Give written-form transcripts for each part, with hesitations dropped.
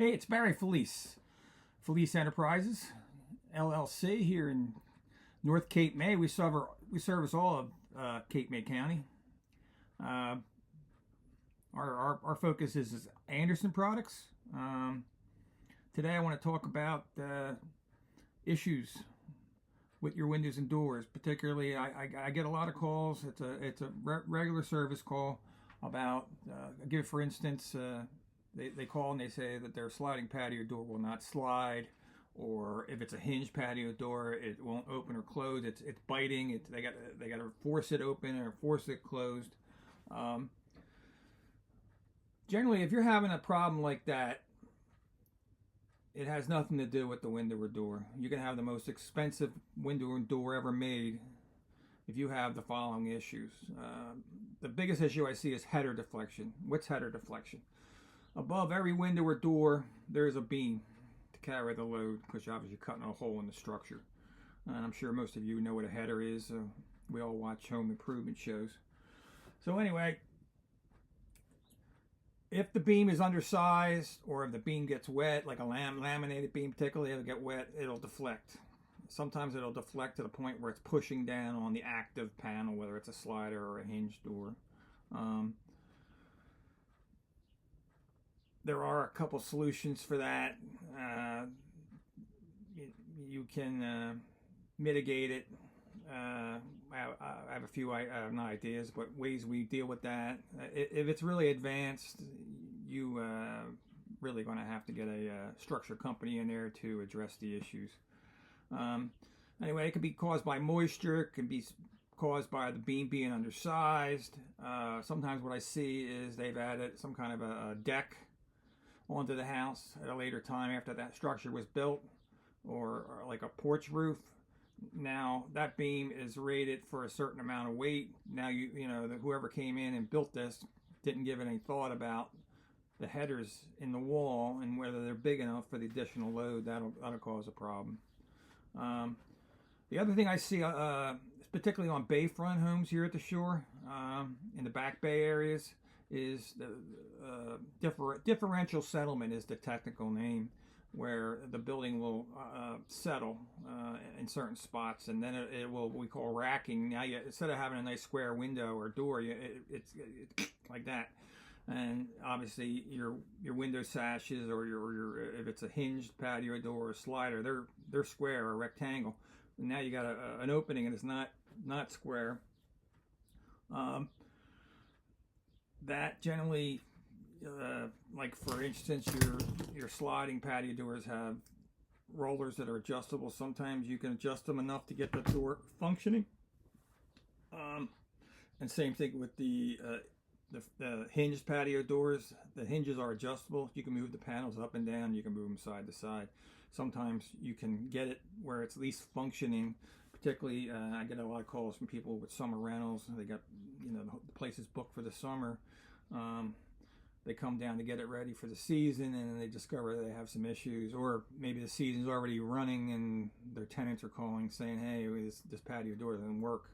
Hey, it's Barry Felice Enterprises, LLC here in North Cape May. We service all of Cape May County. Uh, our focus is Anderson products. Today I want to talk about issues with your windows and doors. Particularly, I get a lot of calls. It's a regular service call about. Give for instance. They call and they say that their sliding patio door will not slide, or if it's a hinged patio door, it won't open or close. It's biting. They got to force it open or force it closed. Generally, if you're having a problem like that, it has nothing to do with the window or door. You can have the most expensive window or door ever made if you have the following issues. The biggest issue I see is header deflection. What's header deflection? Above every window or door, there's a beam to carry the load, because you're obviously cutting a hole in the structure. And I'm sure most of you know what a header is. We all watch home improvement shows. So anyway, if the beam is undersized, or if the beam gets wet, like a laminated beam particularly, it'll get wet, it'll deflect. Sometimes it'll deflect to the point where it's pushing down on the active panel, whether it's a slider or a hinged door. There are a couple solutions for that. You can mitigate it. I have a few not ideas, but ways we deal with that. If it's really advanced, you really going to have to get a structure company in there to address the issues. Anyway, it can be caused by moisture. It can be caused by the beam being undersized. Sometimes what I see is they've added some kind of a deck onto the house at a later time after that structure was built, or like a porch roof. Now that beam is rated for a certain amount of weight. Now whoever came in and built this didn't give any thought about the headers in the wall and whether they're big enough for the additional load. That'll cause a problem. The other thing I see, particularly on bayfront homes here at the shore, in the back bay areas, is the differential settlement is the technical name, where the building will settle in certain spots, and then it will, we call racking. Now instead of having a nice square window or door, it's like that. And obviously your window sashes, or your if it's a hinged patio door or slider, they're square or rectangle. And now you got an opening and it's not square. That generally, like for instance, your sliding patio doors have rollers that are adjustable. Sometimes you can adjust them enough to get the door functioning. And same thing with the hinged patio doors. The hinges are adjustable. You can move the panels up and down. You can move them side to side. Sometimes you can get it where it's least functioning. Particularly, I get a lot of calls from people with summer rentals. They got, the place is booked for the summer. They come down to get it ready for the season, and then they discover they have some issues, or maybe the season's already running and their tenants are calling saying, hey, this patio door doesn't work.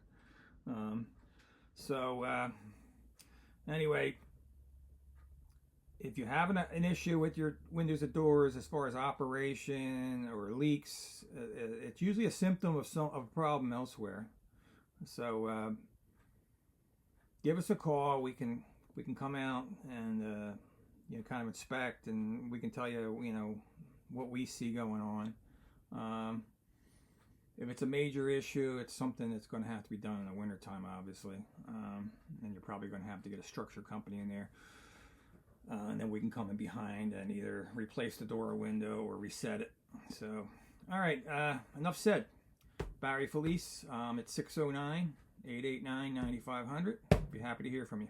Anyway, if you have an issue with your windows and doors as far as operation or leaks, it's usually a symptom of a problem elsewhere. So give us a call. We can come out and kind of inspect, and we can tell you what we see going on. If it's a major issue, it's something that's going to have to be done in the wintertime, obviously, and you're probably going to have to get a structure company in there. And then we can come in behind and either replace the door or window or reset it. So, all right, enough said. Barry Felice, at 609-889-9500. Be happy to hear from you.